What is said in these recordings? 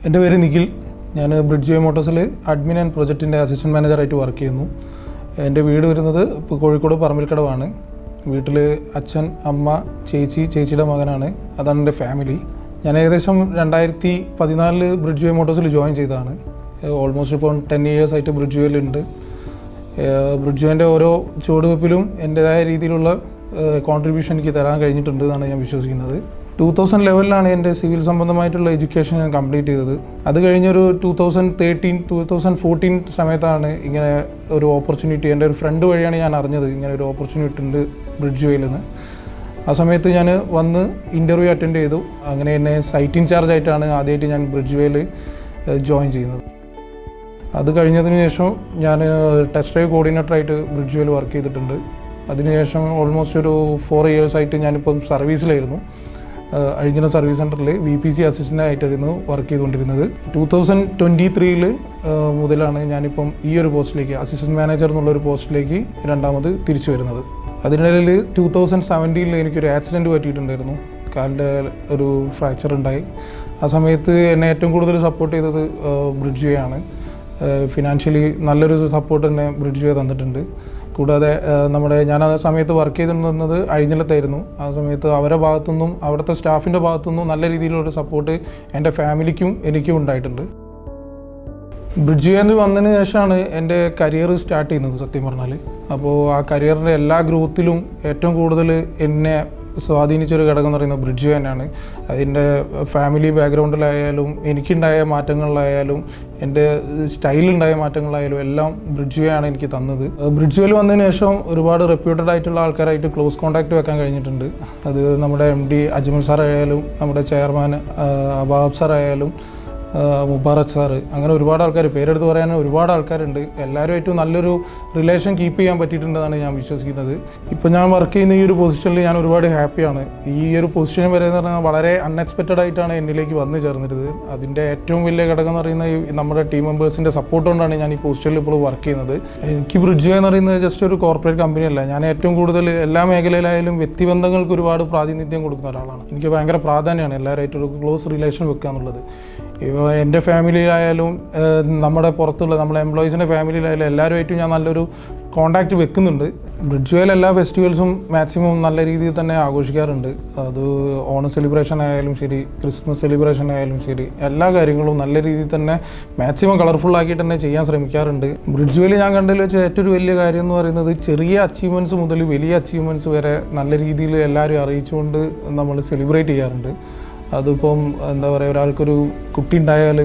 എൻ്റെ പേര് നിഖിൽ. ഞാൻ ബ്രിഡ്ജ് വേ മോട്ടോഴ്സിൽ അഡ്മിൻ ആൻഡ് പ്രൊജക്റ്റിൻ്റെ അസിസ്റ്റൻറ്റ് മാനേജറായിട്ട് വർക്ക് ചെയ്യുന്നു. എൻ്റെ വീട് വരുന്നത് ഇപ്പോൾ കോഴിക്കോട് പറമ്പിൽക്കടവാണ്. വീട്ടിൽ അച്ഛൻ, അമ്മ, ചേച്ചിയുടെ മകനാണ്. അതാണ് എൻ്റെ ഫാമിലി. ഞാൻ ഏകദേശം 2014 ബ്രിഡ്ജ് വേ മോട്ടോഴ്സിൽ ജോയിൻ ചെയ്തതാണ്. ഓൾമോസ്റ്റ് ഇപ്പോൾ 10 years ആയിട്ട് ബ്രിഡ്ജ് വേയിലുണ്ട്. ബ്രിഡ്ജ് വേൻ്റെ ഓരോ ചുവടുവെപ്പിലും എൻ്റേതായ രീതിയിലുള്ള കോൺട്രിബ്യൂഷൻ എനിക്ക് തരാൻ കഴിഞ്ഞിട്ടുണ്ട് എന്നാണ് ഞാൻ വിശ്വസിക്കുന്നത്. 2011 എൻ്റെ സിവിൽ സംബന്ധമായിട്ടുള്ള എഡ്യൂക്കേഷൻ ഞാൻ കംപ്ലീറ്റ് ചെയ്തത്. അത് കഴിഞ്ഞൊരു 2013-2014 സമയത്താണ് ഇങ്ങനെ ഒരു ഓപ്പർച്യൂണിറ്റി, എൻ്റെ ഒരു ഫ്രണ്ട് വഴിയാണ് ഞാൻ അറിഞ്ഞത് ഇങ്ങനെ ഒരു ഓപ്പർച്യൂണിറ്റി ഉണ്ട് ബ്രിഡ്ജ് വേയിൽ നിന്ന്. ആ സമയത്ത് ഞാൻ വന്ന് ഇൻ്റർവ്യൂ അറ്റൻഡ് ചെയ്തു. അങ്ങനെ എന്നെ സൈറ്റ് ഇൻചാർജ് ആയിട്ടാണ് ആദ്യമായിട്ട് ഞാൻ ബ്രിഡ്ജ് വേയിൽ ജോയിൻ ചെയ്യുന്നത്. അത് കഴിഞ്ഞതിന് ശേഷം ഞാൻ ടെസ്റ്റ് ഡ്രൈവ് കോർഡിനേറ്ററായിട്ട് ബ്രിഡ്ജ് വേയിൽ വർക്ക് ചെയ്തിട്ടുണ്ട്. അതിനുശേഷം ഓൾമോസ്റ്റ് ഒരു 4 years ആയിട്ട് ഞാനിപ്പം സർവീസിലായിരുന്നു. അഴിഞ്ഞിന സർവീസ് സെൻറ്ററിൽ VPC അസിസ്റ്റൻ്റ് ആയിട്ടായിരുന്നു വർക്ക് ചെയ്തുകൊണ്ടിരുന്നത്. 2023 മുതലാണ് ഞാനിപ്പം ഈ ഒരു പോസ്റ്റിലേക്ക്, അസിസ്റ്റൻറ്റ് മാനേജർ എന്നുള്ളൊരു പോസ്റ്റിലേക്ക് രണ്ടാമത് തിരിച്ചു വരുന്നത്. അതിനിടയിൽ 2017 എനിക്കൊരു ആക്സിഡൻറ്റ് പറ്റിയിട്ടുണ്ടായിരുന്നു. കാലിൻ്റെ ഒരു ഫ്രാക്ചർ ഉണ്ടായി. ആ സമയത്ത് എന്നെ ഏറ്റവും കൂടുതൽ സപ്പോർട്ട് ചെയ്തത് ബ്രിഡ്ജ് വേ ആണ്. ഫിനാൻഷ്യലി നല്ലൊരു സപ്പോർട്ട് തന്നെ ബ്രിഡ്ജ് വേ തന്നിട്ടുണ്ട്. കൂടാതെ ഞാൻ ആ സമയത്ത് വർക്ക് ചെയ്തിരുന്നത് അഴിഞ്ഞിലത്തായിരുന്നു. ആ സമയത്ത് അവരുടെ ഭാഗത്തുനിന്നും അവിടുത്തെ സ്റ്റാഫിൻ്റെ ഭാഗത്തുനിന്നും നല്ല രീതിയിലുള്ള സപ്പോർട്ട് എൻ്റെ ഫാമിലിക്കും എനിക്കും ഉണ്ടായിട്ടുണ്ട്. ബ്രിഡ്ജ് വേയിൽ വന്നതിന് ശേഷമാണ് എൻ്റെ കരിയർ സ്റ്റാർട്ട് ചെയ്യുന്നത് സത്യം പറഞ്ഞാൽ. അപ്പോൾ ആ കരിയറിൻ്റെ എല്ലാ ഗ്രോത്തിലും ഏറ്റവും കൂടുതൽ എന്നെ സ്വാധീനിച്ചൊരു ഘടകം എന്ന് പറയുന്നത് ബ്രിഡ്ജ് വേ തന്നെയാണ്. അതിൻ്റെ ഫാമിലി ബാക്ക്ഗ്രൗണ്ടിലായാലും എനിക്കുണ്ടായ മാറ്റങ്ങളിലായാലും എൻ്റെ സ്റ്റൈലുണ്ടായ മാറ്റങ്ങളായാലും എല്ലാം ബ്രിഡ്ജ് വേ ആണ് എനിക്ക് തന്നത്. ബ്രിഡ്ജ് വേയിൽ വന്നതിന് ശേഷം ഒരുപാട് റെപ്യൂട്ടഡ് ആയിട്ടുള്ള ആൾക്കാരായിട്ട് ക്ലോസ് കോൺടാക്റ്റ് വെക്കാൻ കഴിഞ്ഞിട്ടുണ്ട്. അത് നമ്മുടെ MD അജ്മൽ സാർ ആയാലും, നമ്മുടെ ചെയർമാൻ അബാബ് സാർ ആയാലും, മുബാറക് സാറ്, അങ്ങനെ ഒരുപാട് ആൾക്കാർ, പേരെടുത്ത് പറയാൻ ഒരുപാട് ആൾക്കാരുണ്ട്. എല്ലാവരുമായിട്ടും നല്ലൊരു റിലേഷൻ കീപ്പ് ചെയ്യാൻ പറ്റിയിട്ടുണ്ടെന്നാണ് ഞാൻ വിശ്വസിക്കുന്നത്. ഇപ്പോൾ ഞാൻ വർക്ക് ചെയ്യുന്ന ഈ ഒരു പൊസിഷനിൽ ഞാൻ ഒരുപാട് ഹാപ്പിയാണ്. ഈ ഒരു പൊസിഷൻ വരെ എന്ന് പറഞ്ഞാൽ വളരെ അൺഎക്സ്പെക്റ്റഡ് ആയിട്ടാണ് എന്നിലേക്ക് വന്നു ചേർന്നിരുന്നത്. അതിൻ്റെ ഏറ്റവും വലിയ ഘടകം എന്ന് പറയുന്നത് നമ്മുടെ ടീം മെമ്പേഴ്സിൻ്റെ സപ്പോർട്ട് കൊണ്ടാണ് ഞാൻ ഈ പൊസിഷനിൽ ഇപ്പോൾ വർക്ക് ചെയ്യുന്നത്. എനിക്ക് ബ്രിഡ്ജ് വേ എന്ന് പറയുന്നത് ജസ്റ്റ് ഒരു കോർപ്പറേറ്റ് കമ്പനിയല്ല. ഞാൻ ഏറ്റവും കൂടുതൽ എല്ലാ മേഖലയിലായാലും വ്യക്തിബന്ധങ്ങൾക്ക് ഒരുപാട് പ്രാതിനിധ്യം കൊടുക്കുന്ന ഒരാളാണ്. എനിക്ക് ഭയങ്കര പ്രാധാന്യമാണ് എല്ലാവരുമായിട്ട് ഒരു ക്ലോസ് റിലേഷൻ വെക്കുക എന്നുള്ളത്. ഇപ്പോൾ എൻ്റെ ഫാമിലിയിലായാലും നമ്മുടെ പുറത്തുള്ള നമ്മുടെ എംപ്ലോയീസിൻ്റെ ഫാമിലിയിലായാലും എല്ലാവരുമായിട്ടും ഞാൻ നല്ലൊരു കോൺടാക്റ്റ് വെക്കുന്നുണ്ട്. ബ്രിഡ്ജ് വേയിൽ എല്ലാ ഫെസ്റ്റിവൽസും മാക്സിമം നല്ല രീതിയിൽ തന്നെ ആഘോഷിക്കാറുണ്ട്. അത് ഓണം സെലിബ്രേഷൻ ആയാലും ശരി, ക്രിസ്മസ് സെലിബ്രേഷൻ ആയാലും ശരി, എല്ലാ കാര്യങ്ങളും നല്ല രീതിയിൽ തന്നെ മാക്സിമം കളർഫുള്ളാക്കിയിട്ട് തന്നെ ചെയ്യാൻ ശ്രമിക്കാറുണ്ട്. ബ്രിഡ്ജ് വേയിൽ ഞാൻ കണ്ടതിൽ വെച്ച് ഏറ്റവും വലിയ കാര്യം എന്ന് പറയുന്നത് ചെറിയ അച്ചീവ്മെൻറ്റ്സ് മുതൽ വലിയ അച്ചീവ്മെൻറ്റ്സ് വരെ നല്ല രീതിയിൽ എല്ലാവരും അറിയിച്ചുകൊണ്ട് നമ്മൾ സെലിബ്രേറ്റ് ചെയ്യാറുണ്ട്. അതിപ്പം എന്താ പറയുക, ഒരാൾക്കൊരു കുട്ടി ഉണ്ടായാൽ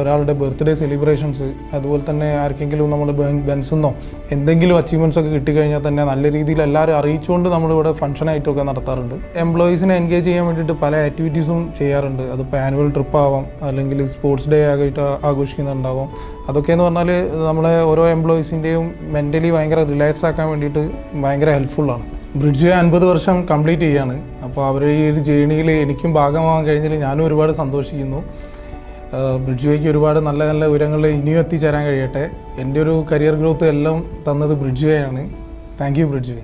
ഒരാളുടെ ബർത്ത്ഡേ സെലിബ്രേഷൻസ്, അതുപോലെ തന്നെ ആർക്കെങ്കിലും നമ്മൾ ബെൻസെന്നോ എന്തെങ്കിലും അച്ചീവ്മെൻറ്റ്സ് ഒക്കെ കിട്ടിക്കഴിഞ്ഞാൽ തന്നെ നല്ല രീതിയിൽ എല്ലാവരും അറിയിച്ചുകൊണ്ട് നമ്മളിവിടെ ഫംഗ്ഷനായിട്ടൊക്കെ നടത്താറുണ്ട്. എംപ്ലോയീസിനെ എൻഗേജ് ചെയ്യാൻ വേണ്ടിയിട്ട് പല ആക്ടിവിറ്റീസും ചെയ്യാറുണ്ട്. അതിപ്പോൾ ആനുവൽ ട്രിപ്പ് ആവാം, അല്ലെങ്കിൽ സ്പോർട്സ് ഡേ ആയിട്ട് ആഘോഷിക്കുന്നുണ്ടാവാം. അതൊക്കെയെന്ന് പറഞ്ഞാൽ നമ്മളെ ഓരോ എംപ്ലോയീസിൻ്റെയും മെൻ്റലി ഭയങ്കര റിലാക്സ് ആക്കാൻ വേണ്ടിയിട്ട് ഭയങ്കര ഹെൽപ്ഫുള്ളാണ്. ബ്രിഡ്ജ് വേ 50 വർഷം കംപ്ലീറ്റ് ചെയ്യാണ്. അപ്പോൾ അവരുടെ ഈ ഒരു ജേണിയിൽ എനിക്കും ഭാഗമാകാൻ കഴിഞ്ഞതിൽ ഞാനും ഒരുപാട് സന്തോഷിക്കുന്നു. ബ്രിഡ്ജ് വേക്ക് ഒരുപാട് നല്ല നല്ല ഉയരങ്ങളിൽ ഇനിയും എത്തിച്ചേരാൻ കഴിയട്ടെ. എൻ്റെ ഒരു കരിയർ ഗ്രോത്ത് എല്ലാം തന്നത് ബ്രിഡ്ജ് വേ ആണ്. Thank you bridge way.